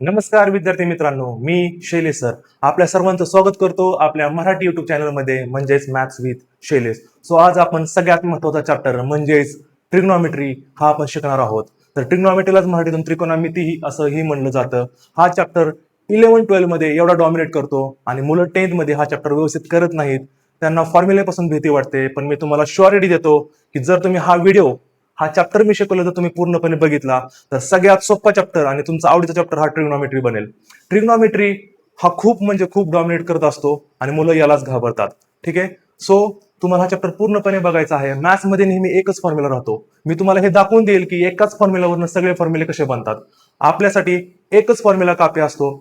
नमस्कार विद्यार्थी मित्रांनो, मी शैलेश सर आपल्या सर्वांचं स्वागत करतो आपल्या मराठी युट्यूब चॅनलमध्ये म्हणजेच मॅथ्स विथ शैलेश. सो आज आपण सगळ्यात महत्त्वाचा चॅप्टर म्हणजेच ट्रिग्नॉमेट्री हा आपण शिकणार आहोत. तर ट्रिग्नॉमेट्रीलाच मराठीतून त्रिकोणमिती असंही म्हणलं जातं. हा चॅप्टर 11-12 मध्ये एवढा डॉमिनेट करतो आणि मुलं 10th मध्ये हा चॅप्टर व्यवस्थित करत नाहीत. त्यांना फॉर्म्युलेपासून भीती वाटते, पण मी तुम्हाला शुअरिटी देतो की जर तुम्ही हा चॅप्टर मी शिकवलं तर तुम्ही पूर्णपणे बघितला तर सगळ्यात सोपा चॅप्टर आणि तुमचा आवडीचा चॅप्टर हा ट्रिग्नॉमेट्री बनेल. ट्रिग्नॉमेट्री हा खूप म्हणजे खूप डॉमिनेट करत असतो आणि मुलं यालाच घाबरतात. ठीक आहे, सो तुम्हाला हा चॅप्टर पूर्णपणे बघायचा आहे. मॅथ्स मध्ये नेहमी एकच फॉर्म्युला राहतो. मी तुम्हाला हे दाखवून देईल की एकाच फॉर्म्युलावरून सगळे फॉर्म्युले कसे बनतात. आपल्यासाठी एकच फॉर्म्युला काफी असतो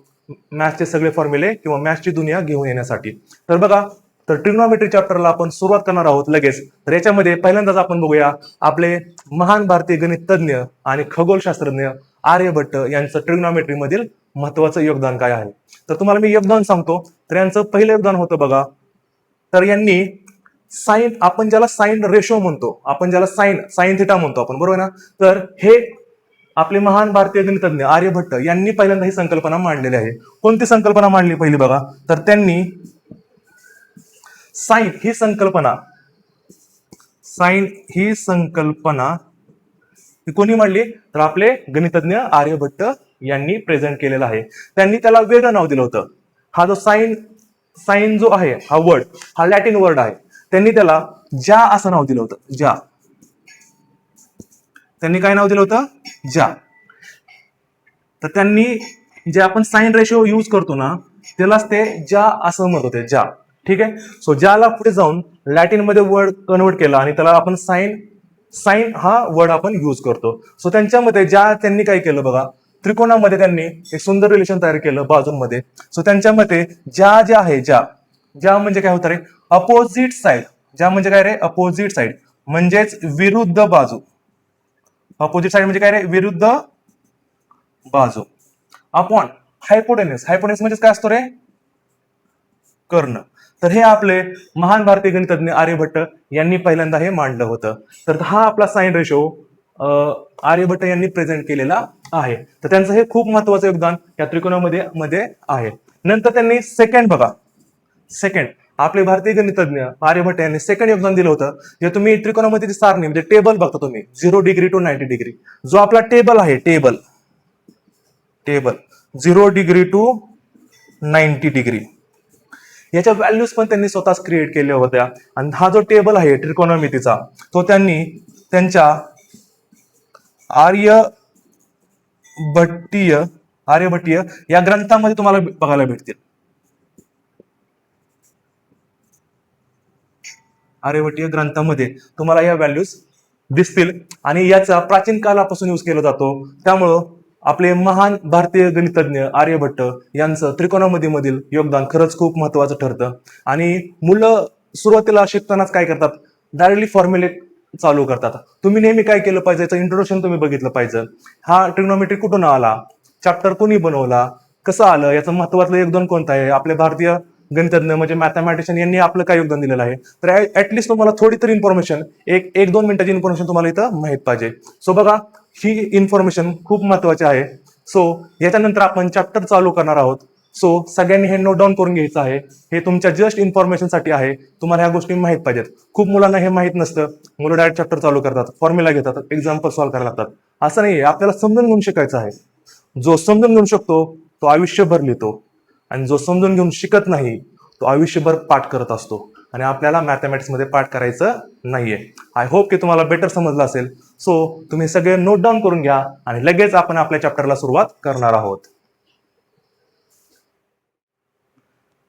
मॅथ्सचे सगळे फॉर्म्युले किंवा मॅथ्सची दुनिया घेऊन येण्यासाठी. तर बघा, तर ट्रिग्नॉमेट्री चॅप्टरला आपण सुरुवात करणार आहोत लगेच. तर याच्यामध्ये पहिल्यांदाच आपण बघूया आपले महान भारतीय गणित तज्ञ आणि खगोलशास्त्रज्ञ आर्यभट्ट यांचं ट्रिग्नॉमेट्री मधील महत्वाचं योगदान काय आहे. तर तुम्हाला मी योगदान सांगतो. तर यांचं पहिलं योगदान होतं बघा, तर यांनी साइन, आपण ज्याला साइन रेशो म्हणतो, आपण ज्याला साइन थिटा म्हणतो आपण, बरोबर ना. तर हे आपले महान भारतीय गणितज्ञ आर्यभट्ट यांनी पहिल्यांदा ही संकल्पना मांडलेली आहे. कोणती संकल्पना मांडली पहिली बघा, तर त्यांनी साइन ही संकल्पना कोणी मांडली, तर आपले गणितज्ञ आर्यभट्ट यांनी प्रेझेंट केलेला आहे. त्यांनी त्याला वेगळं नाव दिलं होतं. हा जो साइन जो आहे हा वर्ड, हा लॅटिन वर्ड आहे. त्यांनी त्याला ज्या असं नाव दिलं होतं. ज्या, त्यांनी काय नाव दिलं होतं, ज्या. तर त्यांनी जे आपण साइन रेशो यूज करतो ना त्यालाच ते ज्या असं म्हणत होते, ज्या. ठीक आहे, सो ज्याला पुढे जाऊन लॅटिन मध्ये वर्ड कन्वर्ट केला आणि त्याला आपण साइन हा वर्ड आपण यूज करतो. सो त्यांच्यामध्ये ज्या, त्यांनी काय केलं बघा, त्रिकोणामध्ये त्यांनी एक सुंदर रिलेशन तयार केलं बाजूंमध्ये. सो त्यांच्या मते ज्या आहे, ज्या म्हणजे काय होतं रे, अपोजिट साइड. ज्या म्हणजे काय रे, अपोजिट साइड म्हणजेच विरुद्ध बाजू. अपोजिट साइड म्हणजे काय रे, विरुद्ध बाजू. अपॉन हायपोटेनस म्हणजे काय असतो रे, कर्ण. तर हे आपले महान भारतीय गणितज्ञ आर्यभट्ट यांनी पहिल्यांदा हे मांडलं होतं. तर हा आपला साइन रेशो आर्यभट्ट यांनी प्रेझेंट केलेला आहे. तर त्यांचं हे खूप महत्वाचं योगदान या त्रिकोणामध्ये आहे. नंतर त्यांनी सेकंड आपले भारतीय गणितज्ञ आर्यभट्ट यांनी सेकंड योगदान दिलं होतं. जे तुम्ही त्रिकोणामध्ये सारणी म्हणजे टेबल बघता तुम्ही, 0 डिग्री टू 90 डिग्री, जो आपला टेबल आहे, टेबल 0 डिग्री टू 90 डिग्री, याच्या व्हॅल्यूज पण त्यांनी स्वतःच क्रिएट केल्या होत्या. आणि हा जो टेबल आहे त्रिकोणमितीचा, तो त्यांनी त्यांच्या आर्यभट्टीय या ग्रंथामध्ये तुम्हाला बघायला भेटतील. आर्यभट्टीय ग्रंथामध्ये तुम्हाला या व्हॅल्यूज दिसतील आणि याचा प्राचीन कालापासून यूज केला जातो. त्यामुळं आपले महान भारतीय गणितज्ञ आर्यभट्ट यांचं त्रिकोणामिती मधील योगदान खरंच खूप महत्वाचं ठरतं. आणि मुलं सुरुवातीला शिकतानाच काय करतात, डायरेक्टली फॉर्म्युले चालू करतात. तुम्ही नेहमी काय केलं पाहिजे, याचं इंट्रोडक्शन तुम्ही बघितलं पाहिजे. हा ट्रिग्नॉमेट्री कुठून आला, चॅप्टर कोणी बनवला, कसं आलं, याचं महत्वाचं योगदान कोणतं आहे, आपले भारतीय गणितज्ञ म्हणजे मॅथमॅटिशियन यांनी आपलं काय योगदान दिलेलं आहे. तर ऍटलिस्ट तुम्हाला थोडी तरी इन्फॉर्मेशन, एक दोन मिनिटाची इन्फॉर्मेशन तुम्हाला इथं माहित पाहिजे. सो बघा, ही इन्फॉर्मेशन खूप महत्वाची आहे. सो याच्यानंतर आपण चॅप्टर चालू करणार आहोत. सो सगळ्यांनी हे नोट डाऊन करून घ्यायचं आहे. हे तुमच्या जस्ट इन्फॉर्मेशन साठी आहे. तुम्हाला ह्या गोष्टी माहित पाहिजेत. खूप मुलांना हे माहित नसतं. मुलं डायरेक्ट चॅप्टर चालू करतात, फॉर्म्युला घेतात, एक्झाम्पल सॉल्व्ह करायला लागतात. असं नाहीये, आपल्याला समजून घेऊन शिकायचं आहे. जो समजून घेऊन शकतो तो आयुष्यभर लिहितो आणि जो समजून घेऊन शिकत नाही तो आयुष्यभर पाठ करत असतो. आणि आपल्याला मॅथमॅटिक्स मध्ये पाठ करायचं नाहीये. आय होप की तुम्हाला बेटर समजलं असेल. सो तुम्ही सगळे नोट डाऊन करून घ्या आणि लगेच आपण आपल्या चॅप्टरला सुरुवात करणार आहोत.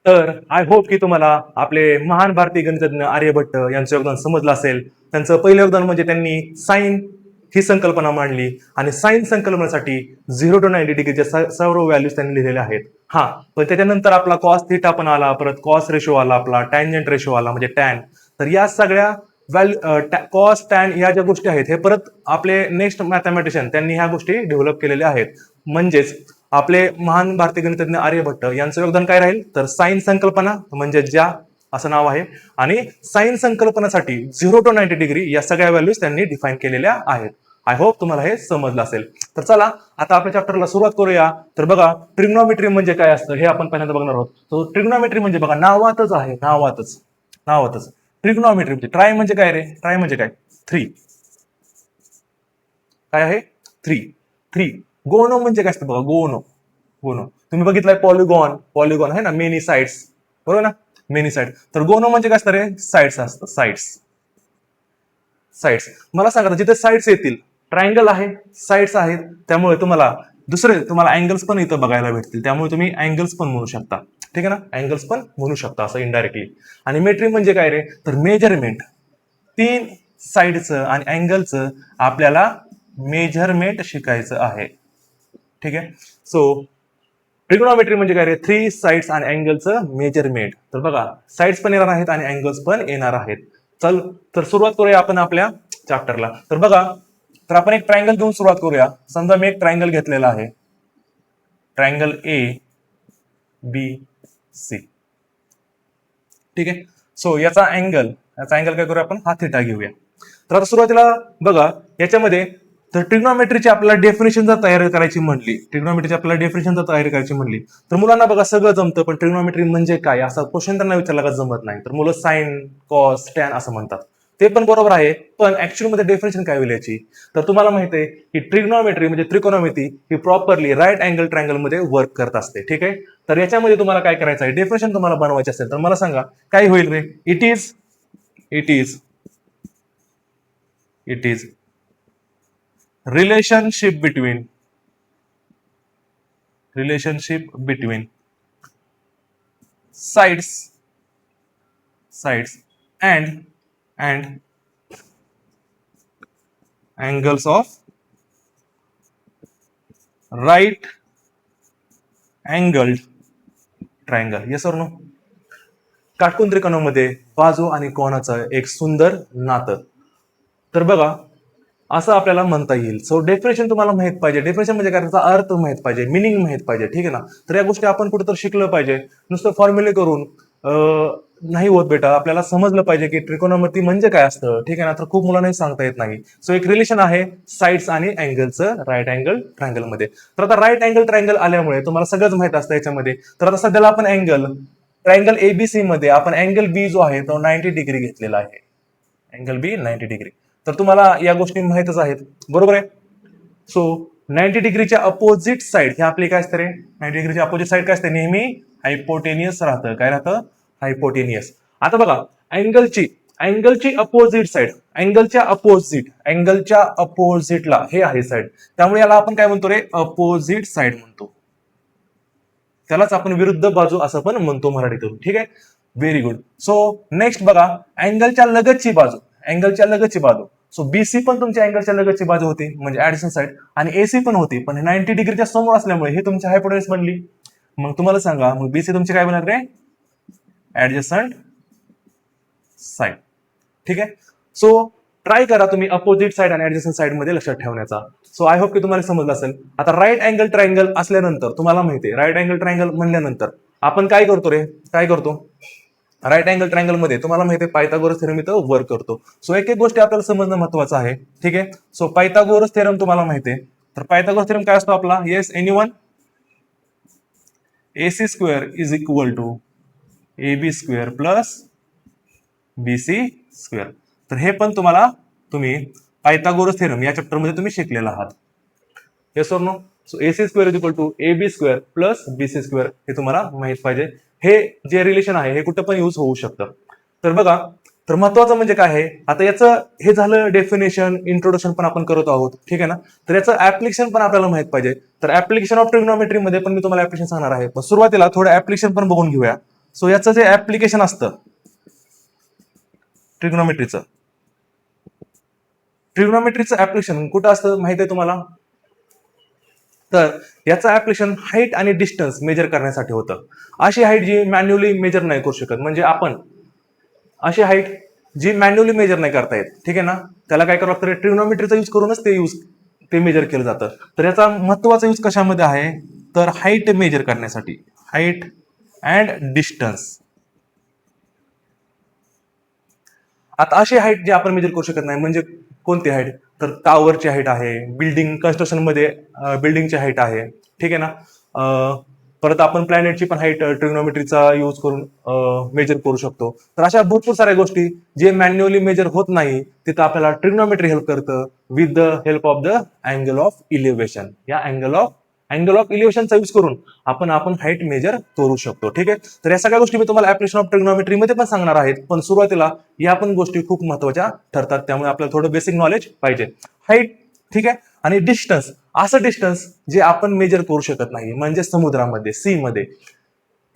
तर आय होप की तुम्हाला आपले महान भारतीय गणितज्ञ आर्यभट्ट यांचं योगदान समजलं असेल. त्यांचं पहिलं योगदान म्हणजे त्यांनी साइन ही संकल्पना मांडली आणि साइन संकल्पनेसाठी 0 टू 90 डिग्रीच्या सर्व व्हॅल्यूज त्यांनी लिहिलेल्या आहेत. हा, पण त्याच्यानंतर आपला कॉस थिटा पण आला, परत कॉस रेशो आला, आपला टॅन्जंट रेशो आला म्हणजे टॅन. तर या सगळ्या कॉस टॅन या ज्या गोष्टी आहेत हे परत आपले नेक्स्ट मॅथमॅटिशियन त्यांनी ह्या गोष्टी डेव्हलप केलेल्या आहेत. म्हणजेच आपले महान भारतीय गणितज्ञ आर्यभट्ट यांचं योगदान काय राहील, तर साइन संकल्पना म्हणजे ज्या असं नाव आहे आणि साइन संकल्पनासाठी 0 टू 90 डिग्री या सगळ्या व्हॅल्यूज त्यांनी डिफाईन केलेल्या आहेत. आय होप तुम्हाला हे समजलं असेल. तर चला आता आपल्या चॅप्टरला सुरुवात करूया. तर बघा ट्रिग्नॉमेट्री म्हणजे काय असतं हे आपण पहिल्यांदा बघणार आहोत. तो ट्रिग्नॉमेट्री म्हणजे बघा नावातच आहे, नावातच ट्रिग्नॉमेट्री म्हणजे ट्राय म्हणजे काय रे, ट्राय म्हणजे काय, 3 काय आहे, 3 गोनो म्हणजे काय असतं बघा, गोनो तुम्ही बघितलंय पॉलिगॉन आहे ना, मेनी साइड्स, बरोबर ना, मेनी साइड. तर गोनो म्हणजे काय असतं रे, साइड्स असतं, साइड्स. मला सांगा जिथे साइड्स येतील, ट्रायंगल आहे, साइड्स आहेत, त्यामुळे तुम्हाला अँगल्स पण इथं बघायला भेटतील, त्यामुळे तुम्ही अँगल्स पण म्हणू शकता. ठीक आहे ना, अँगल्स पण म्हणू शकता असं इनडायरेक्टली. आणि मेट्री म्हणजे काय रे, तर मेजरमेंट, 3 साइडचं आणि अँगलचं आपल्याला मेजरमेंट शिकायचं आहे. ठीक आहे. सो ट्रिग्नोमेट्री म्हणजे काय रे, 3 साइड्स आणि अँगलचं मेजरमेंट. तर बघा साइड्स पण येणार आहेत आणि अँगल्स पण येणार आहेत. चल तर सुरुवात करूया आपण आपल्या चॅप्टरला. तर बघा, तर आपण एक ट्रायंगल घेऊन सुरुवात करूया. समजा मी एक ट्रायंगल घेतलेला आहे, ट्रायंगल ABC. ठीक आहे. सो याचा अँगल काय करूया आपण, हा थिटा घेऊया. तर आता सुरुवातीला बघा याच्यामध्ये, तर ट्रिग्नोमेट्रीची आपल्याला डेफिनेशन जर तयार करायची म्हणली, तर मुलांना बघा सगळं जमतं, पण ट्रिग्नोमेट्री म्हणजे काय असा क्वेश्चन त्यांना विचारला का जमत नाही. तर मुलं साइन, कॉस, टॅन असं म्हणतात. ते पण बरोबर आहे, पण ऍक्च्युअली मध्ये डेफिनेशन काय होईल याची, तर तुम्हाला माहिती आहे की ट्रिग्नोमेट्री म्हणजे त्रिकोणमिती ही प्रॉपरली राईट अँगल ट्रायंगल मध्ये वर्क करत असते. ठीक आहे. तर याच्यामध्ये तुम्हाला काय करायचं आहे, डेफिनेशन तुम्हाला बनवायचे असेल तर मला सांगा काय होईल रे. It is relationship between sides and angles of right angled triangle. yes or no. काटकोन त्रिकोणामध्ये बाजू आणि कोनाचं एक सुंदर नातं. तर बघा असं आपल्याला म्हणता येईल. सो डेफिनेशन तुम्हाला माहित पाहिजे, डेफिनेशन म्हणजे काय, त्याचा अर्थ माहित पाहिजे, मिनिंग माहित पाहिजे. ठीक आहे ना. तर या गोष्टी आपण कुठेतरी शिकलं पाहिजे, नुसतं फॉर्म्युले करून नाही होत बेटा. आपल्याला समजलं पाहिजे की त्रिकोणमिती म्हणजे काय असतं. ठीक आहे ना. तर खूप मुलांना सांगता येत नाही. सो एक रिलेशन आहे साइड्स आणि अँगलचं राईट अँगल ट्रायंगल मध्ये. तर आता राईट अँगल ट्रायंगल आल्यामुळे तुम्हाला सगळंच माहित असतं याच्यामध्ये. तर आता सध्याला आपण ट्रायंगल एबीसी मध्ये आपण अँगल बी जो आहे तो 90 डिग्री घेतलेला आहे. अँगल बी 90 डिग्री. तर तुम्हाला या गोष्टी माहितच आहेत, बरोबर आहे. सो 90 डिग्रीच्या अपोजिट साइड हे आपली काय असते रे, 90 डिग्रीच्या अपोजिट साइड काय असते, नेहमी हायपोटेनियस राहतं. काय राहतं, हायपोटेनियस. आता बघा अँगलची अपोजिट साइड, अँगलच्या अपोजिटला हे आहे साइड, त्यामुळे याला आपण काय म्हणतो रे, अपोजिट साइड म्हणतो. त्यालाच आपण विरुद्ध बाजू असं पण म्हणतो मराठीतून. ठीक आहे, व्हेरी गुड. सो नेक्स्ट बघा, अँगलच्या लगतची बाजू. सो बीसी पण तुमच्या अँगलच्या लगतची बाजू होती म्हणजे ऍडिशन साइड, आणि एसी पण होती, पण 90 डिग्रीच्या समोर असल्यामुळे हे तुमची हायपोटेन्यूस बनली. मग तुम्हाला सांगा, मग बीसी तुमची काय बनणार रे, ऍडजस्टंट साइड. ठीक आहे. सो ट्राय करा तुम्ही अपोजिट साइड आणि ऍडजस्टंट साइड मध्ये लक्षात ठेवण्याचा. सो आय होप की तुम्हाला समजलं असेल. आता राईट अँगल ट्रायंगल असल्यानंतर तुम्हाला माहिती आहे, राईट अँगल ट्रायंगल म्हणल्यानंतर आपण काय करतो राईट अँगल ट्रायंगल मध्ये तुम्हाला माहिती आहे पायथागोरस थेरम इथं वर्क करतो. सो एक गोष्टी आपल्याला समजणं महत्वाचं आहे. ठीक आहे. सो पायथागोरस थेरम तुम्हाला माहिती आहे. तर पायथागोरस थेरम काय असतो आपला, yes anyone, AC square is equal to AB square plus BC square. तर हे पण तुम्ही पायथागोरस थेरम या चॅप्टर मध्ये तुम्ही शिकलेला आहात. येस और no. So AC square is equal to AB square plus BC square हे तुम्हाला माहित पाहिजे. हे जे रिलेशन आहे हे कुठं पण यूज होऊ शकतं. तर बघा, तर महत्वाचं म्हणजे काय आहे, आता याचं हे झालं डेफिनेशन, इंट्रोडक्शन पण आपण करत आहोत. ठीक आहे ना. तर याचं ऍप्लिकेशन पण आपल्याला माहित पाहिजे. तर ऍप्लिकेशन ऑफ ट्रिग्नोमेट्री मध्ये पण मी तुम्हाला ऍप्लिकेशन सांगणार आहे, पण सुरुवातीला थोडं ऍप्लिकेशन पण बघून घेऊया. सो याचं जे ऍप्लिकेशन असतं ट्रिग्नोमेट्रीचं ऍप्लिकेशन कुठं असतं माहिती आहे तुम्हाला. तर याचं ऍप्लिकेशन हाईट आणि डिस्टन्स मेजर करण्यासाठी होतं. अशी हाईट जी मॅन्युअली मेजर नाही करू शकत, म्हणजे आपण अशी हाईट जी मॅन्युअली मेजर नाही करता येत. ठीक आहे ना. त्याला काय करावं लागतं, ट्रिग्नोमेट्रीचा यूज करूनच ते मेजर केलं जातं. तर याचा महत्वाचा यूज कशामध्ये आहे, तर हाईट मेजर करण्यासाठी, हाईट अँड डिस्टन्स. आता अशी हाईट जी आपण मेजर करू शकत नाही, म्हणजे कोणती हाईट, तर टावरची हाईट आहे, बिल्डिंग कन्स्ट्रक्शन मध्ये बिल्डिंगची हाईट आहे, ठीक आहे ना. परत आपण प्लॅनेटची पण हाईट ट्रिग्नोमेट्रीचा यूज करून मेजर करू शकतो. तर अशा भरपूर साऱ्या गोष्टी जे मॅन्युअली मेजर होत नाही तिथं आपल्याला ट्रिग्नोमेट्री हेल्प करतं with the help of the angle of elevation. या अँगल ऑफ इलिव्हेशनचा यूज करून आपण हाईट मेजर करू शकतो. ठीक आहे. तर या सगळ्या गोष्टी मी तुम्हाला ऍप्लिकेशन ऑफ ट्रिग्नोमेट्री मध्ये पण सांगणार आहेत, पण सुरुवातीला या पण गोष्टी खूप महत्वाच्या ठरतात, त्यामुळे आपल्याला थोडं बेसिक नॉलेज पाहिजे. हाईट, ठीक आहे, आणि डिस्टन्स, असं डिस्टन्स जे आपण मेजर करू शकत नाही, म्हणजे समुद्रामध्ये, सी मध्ये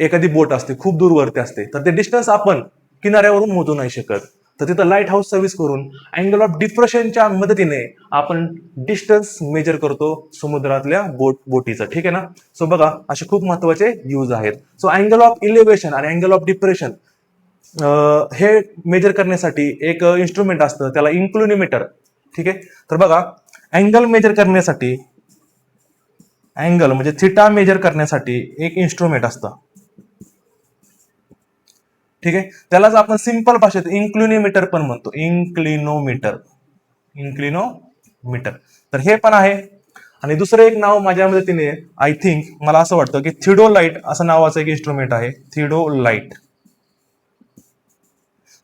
एखादी बोट असते खूप दूरवरती असते, तर ते डिस्टन्स आपण किनाऱ्यावरून मोजू नाही शकत. तर तिथं लाईट हाऊस सर्व्हिस करून अँगल ऑफ डिफ्रेशनच्या मदतीने आपण डिस्टन्स मेजर करतो समुद्रातल्या बोटीचं. ठीक आहे ना. सो बघा, असे खूप महत्वाचे यूज आहेत. सो अँगल ऑफ इलिव्हेशन आणि अँगल ऑफ डिप्रेशन हे मेजर करण्यासाठी एक इन्स्ट्रुमेंट असतं, त्याला इन्क्लिनोमीटर. ठीक आहे. तर बघा, अँगल मेजर करण्यासाठी, अँगल म्हणजे थिटा मेजर करण्यासाठी एक इन्स्ट्रुमेंट असतं. ठीक आहे. त्यालाच आपण सिंपल भाषेत इन्क्लिनोमीटर पण म्हणतो. इन्क्लिनोमीटर. तर हे पण आहे. आणि दुसरं एक नाव माझ्या मदतीने, आय थिंक, मला असं वाटतं की थिओडोलाइट असं नावाचं एक इन्स्ट्रुमेंट आहे, थिओडोलाइट.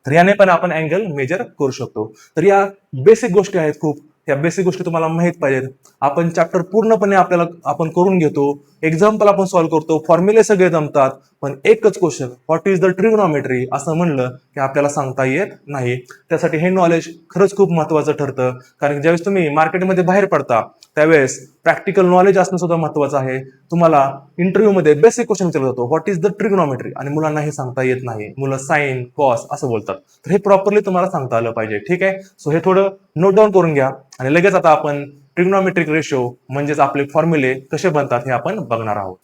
तर याने पण आपण अँगल मेजर करू शकतो. तर या बेसिक गोष्टी आहेत खूप, या बेसिक गोष्टी तुम्हाला माहित पाहिजेत. आपण चॅप्टर पूर्णपणे आपण करून घेतो, एक्झाम्पल आपण सॉल्व्ह करतो, फॉर्म्युले सगळे जमतात, पण एकच question, what is the trigonometry, असं म्हणलं की आपल्याला सांगता येत नाही. त्यासाठी हे नॉलेज खरंच खूप महत्वाचं ठरतं, कारण ज्यावेळेस तुम्ही मार्केटमध्ये बाहेर पडता त्यावेळेस प्रॅक्टिकल नॉलेज असणं सुद्धा महत्वाचं आहे. तुम्हाला इंटरव्ह्यू मध्ये बेसिक क्वेश्चन विचारला जातो, व्हॉट इज द ट्रिग्नोमेट्री, आणि मुलांना हे सांगता येत नाही. मुलं साइन, कॉस असं बोलतात. तर हे प्रॉपरली तुम्हाला सांगता आलं पाहिजे. ठीक आहे. सो हे थोडं नोट डाऊन करून घ्या, आणि लगेच आता आपण ट्रिग्नोमेट्रिक रेशो म्हणजेच आपले फॉर्म्युले कसे बनतात हे आपण बघणार आहोत.